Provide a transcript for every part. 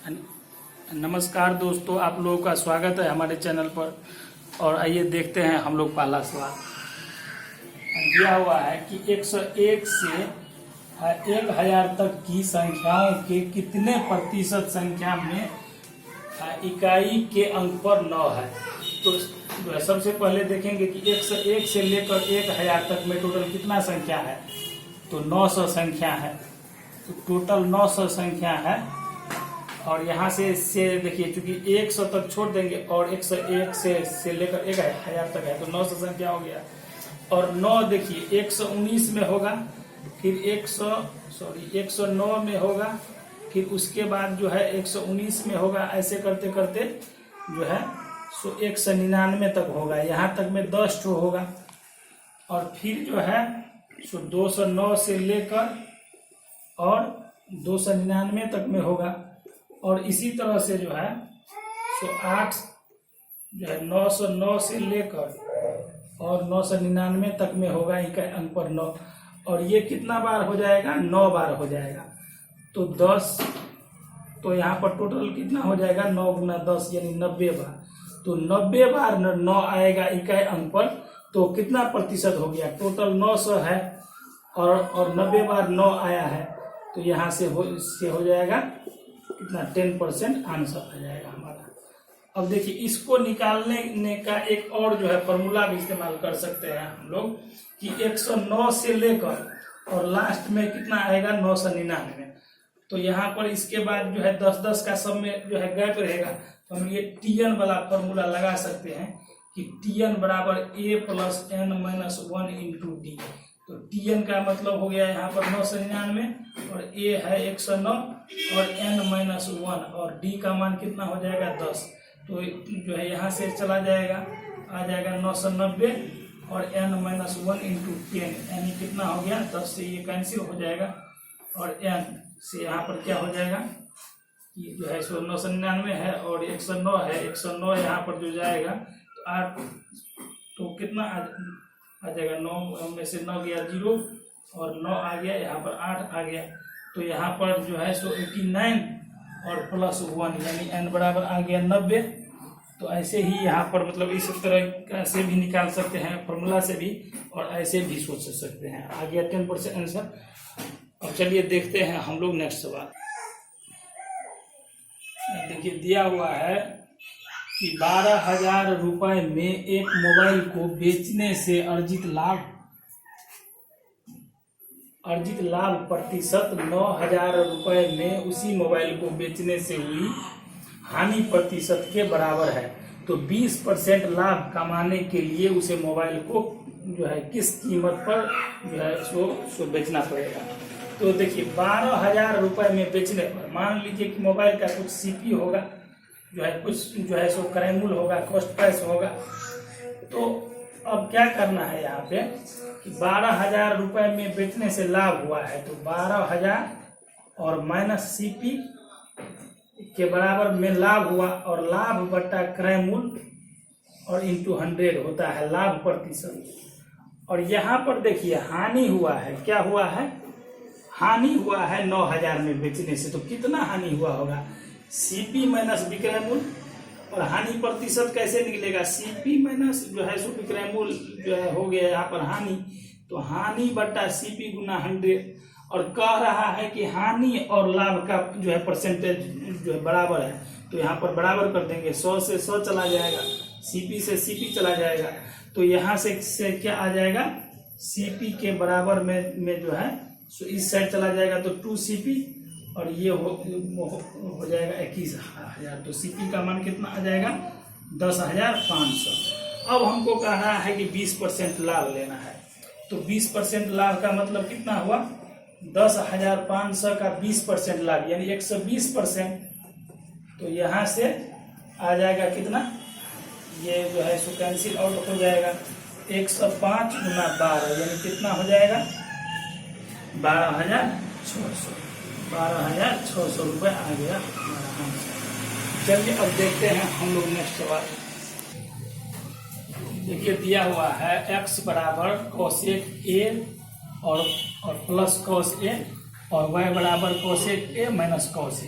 नमस्कार दोस्तों, आप लोगों का स्वागत है हमारे चैनल पर। और आइए देखते हैं हम लोग पहला सवाल। दिया हुआ है कि 101 से 1000 तक की संख्याओं के कितने प्रतिशत संख्या में इकाई के अंक पर 9 है। तो सबसे पहले देखेंगे कि 101 से लेकर 1000 तक में टोटल कितना संख्या है। तो 900 संख्या है। तो टोटल 900 संख्या है। और यहाँ से देखिए, चूंकि 100 तक छोड़ देंगे और 101 से लेकर 1000 तक है तो 900 संख्या हो गया। और 9 देखिए 119 में होगा, फिर 109 में होगा, फिर उसके बाद जो है 119 में होगा। ऐसे करते करते जो है 199 तक होगा। यहाँ तक में 10 ठो होगा। और फिर जो है 209 से लेकर और 299 तक में होगा। और इसी तरह से जो है 8 जो है 909 से लेकर और 999 तक में होगा इकाई अंक पर 9। और ये कितना बार हो जाएगा? 9 बार हो जाएगा। तो 10, तो यहाँ पर टोटल कितना हो जाएगा? 9 गुना 10 यानी 90 बार। तो 90 बार 9 आएगा इकाई अंक पर। तो कितना प्रतिशत हो गया? टोटल 900 है और 90 बार 9 आया है। तो यहाँ से हो जाएगा कितना? 10% आंसर आ जाएगा हमारा। अब देखिए, इसको निकालने का एक और जो है फॉर्मूला भी इस्तेमाल कर सकते हैं हम लोग कि 109 से लेकर और लास्ट में कितना आएगा? 999। तो यहाँ पर इसके बाद जो है 10-10 का सब में जो है गैप रहेगा। तो हम ये TN वाला फॉर्मूला लगा सकते हैं कि TN बराबर A + n-1 × D। तो TN का मतलब हो गया यहाँ पर 999 और A है 109 और n-1 और D का मान कितना हो जाएगा? 10। तो जो है यहाँ से चला जाएगा, आ जाएगा 990 और n-1 × 10 यानी कितना हो गया? 10 से ये कैंसिल हो जाएगा और n से यहाँ पर क्या हो जाएगा? ये जो है 999 है और 109 है। 109 यहाँ पर जो जाएगा तो 8, तो कितना आ जाएगा? 9 में से 9 गया 0 और 9 आ गया, यहाँ पर 8 आ गया। तो यहाँ पर जो है 89 और +1 यानी n बराबर आ गया 90। तो ऐसे ही यहाँ पर मतलब इस तरह से भी निकाल सकते हैं फॉर्मूला से भी, और ऐसे भी सोच सकते हैं। आ गया 10% आंसर। अब चलिए देखते हैं हम लोग नेक्स्ट सवाल। देखिए, दिया हुआ है कि 12,000 रुपए में एक मोबाइल को बेचने से अर्जित लाभ प्रतिशत 9,000 रुपए में उसी मोबाइल को बेचने से हुई हानि प्रतिशत के बराबर है। तो 20% लाभ कमाने के लिए उसे मोबाइल को जो है किस कीमत पर जो है सो बेचना पड़ेगा। तो देखिए, 12,000 रुपए में बेचने पर मान लीजिए कि मोबाइल का कुछ CP होगा, जो है कुछ जो है सो क्रय मूल्य होगा, कॉस्ट प्राइस होगा। तो अब क्या करना है यहाँ पे कि 12,000 रुपए में बेचने से लाभ हुआ है। तो 12,000 और माइनस CP के बराबर में लाभ हुआ, और लाभ बटा क्रय मूल्य और इंटू 100 होता है लाभ प्रतिशत। और यहाँ पर देखिए हानि हुआ है। क्या हुआ है? हानि हुआ है 9,000 में बेचने से। तो कितना हानि हुआ होगा? CP माइनस विक्रय मूल्य। और हानि प्रतिशत कैसे निकलेगा? CP माइनस जो है सो विक्रय मूल्य जो है हो गया यहाँ पर हानि। तो हानि बटा CP गुना 100। और कह रहा है कि हानि और लाभ का जो है परसेंटेज जो है बराबर है। तो यहाँ पर बराबर कर देंगे। 100 से 100 चला जाएगा, CP से CP चला जाएगा। तो यहाँ से क्या आ जाएगा? CP के बराबर में जो है सो इस साइड चला जाएगा तो 2CP और ये हो जाएगा 21,000। तो CP का मान कितना आ जाएगा? 10,500। अब हमको कह रहा है कि 20% लाभ लेना है। तो 20% लाभ का मतलब कितना हुआ? 10,500 का 20% लाभ यानी 120%। तो यहाँ से आ जाएगा कितना? ये जो है सो कैंसिल आउट हो जाएगा। 105 गुना 12 यानी कितना हो जाएगा? 12,600 रुपये आ गया हमारा आंसर। चलिए अब देखते हैं हम लोग नेक्स्ट सवाल। देखिए, दिया हुआ है x बराबर कोसेक A और प्लस cos A और y बराबर cosec A minus cos A।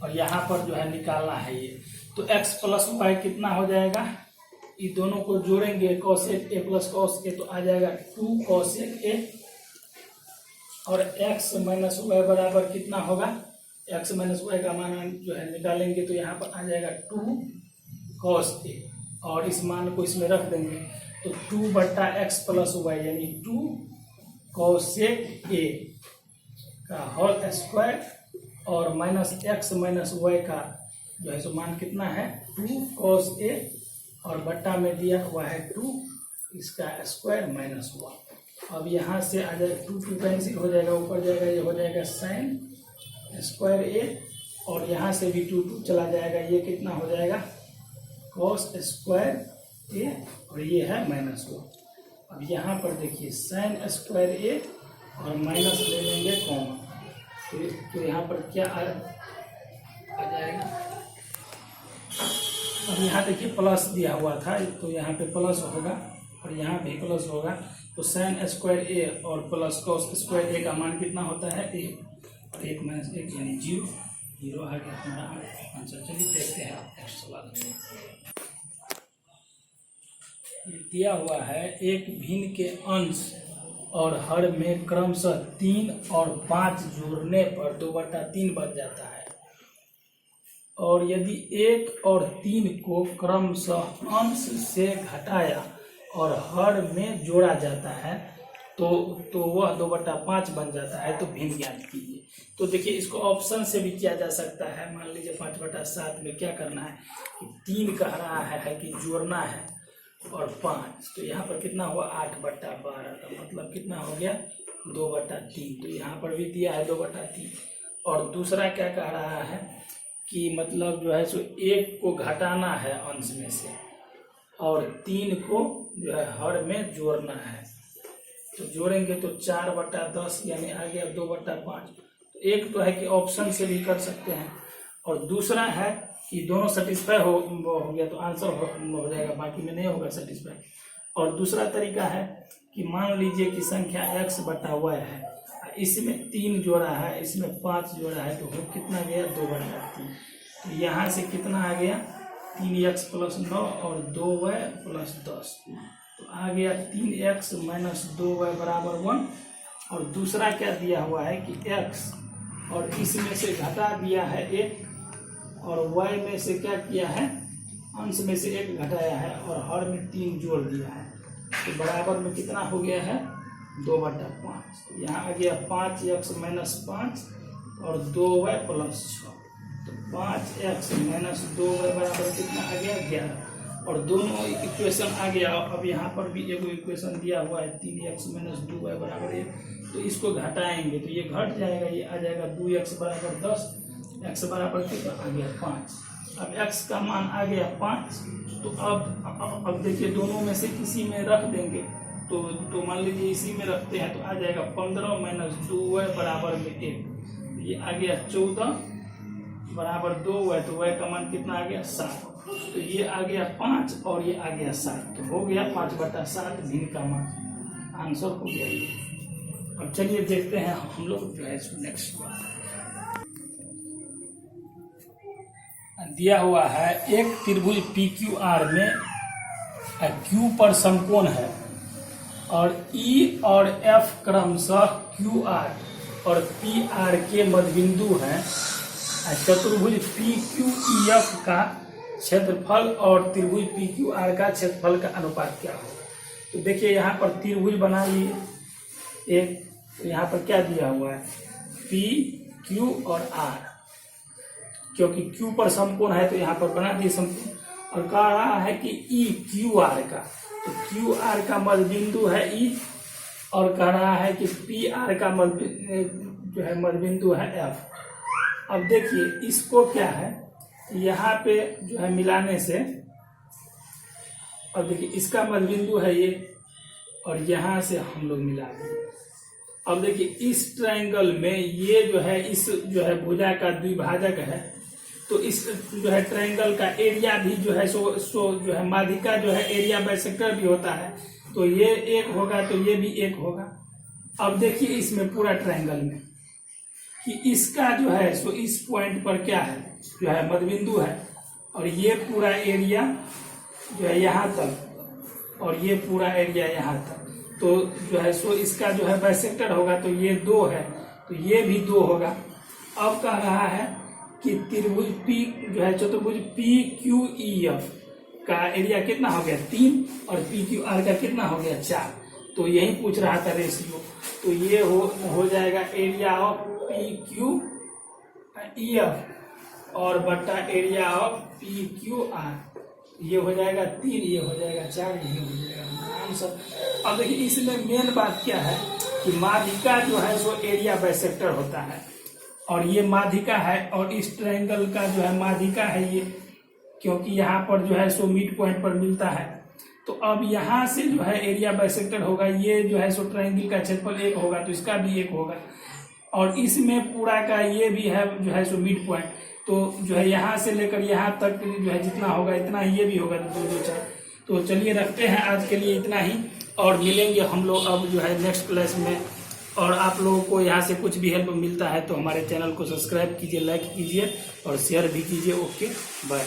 और यहाँ पर जो है निकालना है ये। तो x प्लस वाई कितना हो जाएगा, ये दोनों को जोड़ेंगे cosec A plus cos A तो आ जाएगा 2 कोसेक ए, और x माइनस वाई बराबर कितना होगा, x माइनस वाई का मान जो है निकालेंगे तो यहाँ पर आ जाएगा 2 कॉस ए, और इस मान को इसमें रख देंगे तो 2 बट्टा एक्स प्लस वाई यानी 2 कोसेक ए का होल स्क्वायर, और माइनस एक्स माइनस वाई का जो है सो मान कितना है 2 कॉस ए, और बट्टा में दिया हुआ है 2 इसका स्क्वायर माइनस 1। अब यहाँ से आ जाएगा 2 कैंसिल हो जाएगा, ऊपर जाएगा ये हो जाएगा साइन स्क्वायर ए, और यहाँ से भी 2 चला जाएगा, ये कितना हो जाएगा कॉस स्क्वायर ए, और ये है माइनस 1। अब यहाँ पर देखिए साइन स्क्वायर ए और माइनस ले लेंगे कॉमन, तो यहाँ पर क्या आ जाएगा। अब यहाँ देखिए प्लस दिया हुआ था तो यहाँ पे प्लस होगा और यहाँ भी प्लस होगा, तो साइन स्क्वायर ए और प्लस कॉस स्क्वायर ए का मान कितना होता है 1, और 1 माइनस 1 यानी 0 आ गया हमारा आंसर। चलिए देखते हैं नेक्स्ट सवाल। दिया हुआ है एक भिन्न के अंश और हर में क्रमशः 3 और 5 जोड़ने पर 2/3 बन जाता है, और यदि 1 और 3 को क्रमशः अंश से घटाया और हर में जोड़ा जाता है तो वह 2/5 बन जाता है, तो भिन्न ज्ञात कीजिए। तो देखिए इसको ऑप्शन से भी किया जा सकता है। मान लीजिए 5/7 में क्या करना है कि 3 कह रहा है कि जोड़ना है और 5, तो यहाँ पर कितना हुआ 8/12 का मतलब कितना हो गया 2/3, तो यहाँ पर भी दिया है 2/3। और दूसरा क्या कह रहा है कि मतलब जो है सो 1 को घटाना है अंश में से और 3 को जो है हर में जोड़ना है, तो जोड़ेंगे तो 4/10 यानी आ गया 2/5। तो एक तो है कि ऑप्शन से भी कर सकते हैं, और दूसरा है कि दोनों सेटिस्फाई हो गया तो आंसर हो जाएगा, बाकी में नहीं होगा सेटिस्फाई। और दूसरा तरीका है कि मान लीजिए कि संख्या x/y है, इसमें 3 जोड़ा है, इसमें 5 जोड़ा है, तो वो कितना गया 2/3। तो यहाँ से कितना आ गया 3x + 9 और 2y + 10, तो आ गया 3x - 2y = 1। और दूसरा क्या दिया हुआ है कि x और इसमें से घटा दिया है 1, और y में से क्या किया है अंश में से 1 घटाया है और हर में 3 जोड़ दिया है, तो बराबर में कितना हो गया है 2/5। तो यहाँ आ गया 5x - 5 और 2y + 6, तो 5x - 2y बराबर कितना आ गया 11, और दोनों इक्वेशन आ गया। अब यहाँ पर भी एक इक्वेशन दिया हुआ है 3x - 2y = 1, तो इसको घटाएंगे तो ये घट जाएगा, ये आ जाएगा 2x = 10, x बराबर कितना आ गया 5। अब x का मान आ गया 5, तो अब देखिए दोनों में से किसी में रख देंगे, तो मान लीजिए इसी में रखते हैं तो आ जाएगा 15 - 2y = 1, ये आ गया 14 बराबर 2y, तो y का मान कितना आ गया 7, तो ये आ गया 5 और ये आ गया 7, तो हो गया 5/7 भिन्न का मान, आंसर हो गया ये। अब चलिए देखते हैं हम लोग जो है नेक्स्ट दिया हुआ है एक त्रिभुज PQR में Q पर समकोण है और E और F क्रमशः QR और PR के मध्यबिंदु हैं। चतुर्भुज PQEF का क्षेत्रफल और त्रिभुज PQR का क्षेत्रफल का अनुपात क्या हो। तो देखिए यहाँ पर त्रिभुज बना लिए एक, तो यहाँ पर क्या दिया हुआ है P, Q और R, क्योंकि Q पर समकोण है तो यहाँ पर बना दिए समकोण, और कह रहा है कि E QR का, तो QR का मध्यबिंदु है E, और कह रहा है कि PR का जो है मध्यबिंदु है F। अब देखिए इसको क्या है यहाँ पे जो है मिलाने से, अब देखिए इसका मध्यबिंदु है ये और यहाँ से हम लोग मिला देंगे। अब देखिए इस ट्रायंगल में ये जो है इस जो है भुजा का द्विभाजक है, तो इस जो है ट्रायंगल का एरिया भी जो है सो जो है माध्यिका जो है एरिया बाइसेक्टर भी होता है, तो ये 1 होगा तो ये भी 1 होगा। अब देखिए इसमें पूरा ट्रायंगल में कि इसका जो है सो इस पॉइंट पर क्या है, जो है मध्यबिंदु है, और ये पूरा एरिया जो है यहाँ तक, और ये पूरा एरिया यहाँ तक, तो जो है सो इसका जो है बाइसेक्टर होगा, तो ये 2 है, तो ये भी 2 होगा। अब कह रहा है कि त्रिभुज पी जो है चतुर्भुज PQEF का एरिया कितना हो गया 3, और PQR का कितना हो गया 4। तो यही पूछ रहा था रेशियो, तो ये हो जाएगा एरिया ऑफ PQEF और बटा एरिया ऑफ PQR, ये हो जाएगा 3, ये हो जाएगा 4, ये हो जाएगा आंसर। अब देखिए इसमें मेन बात क्या है कि माध्यिका जो है सो एरिया बाइसेक्टर होता है, और ये माध्यिका है, और इस ट्रायंगल का जो है माध्यिका है ये, क्योंकि यहाँ पर जो है सो मिड पॉइंट पर मिलता है। तो अब यहाँ से जो है एरिया बाइसेक्टर होगा, ये जो है सो ट्रायंगल का क्षेत्रफल 1 होगा, तो इसका भी 1 होगा, और इसमें पूरा का ये भी है जो है सो मिड पॉइंट, तो जो है यहाँ से लेकर यहाँ तक जो है जितना होगा इतना ही ये भी होगा, 2 2 4। तो चलिए रखते हैं आज के लिए इतना ही, और मिलेंगे हम लोग अब जो है नेक्स्ट क्लास में। और आप लोगों को यहाँ से कुछ भी हेल्प मिलता है तो हमारे चैनल को सब्सक्राइब कीजिए, लाइक कीजिए और शेयर भी कीजिए। Okay bye.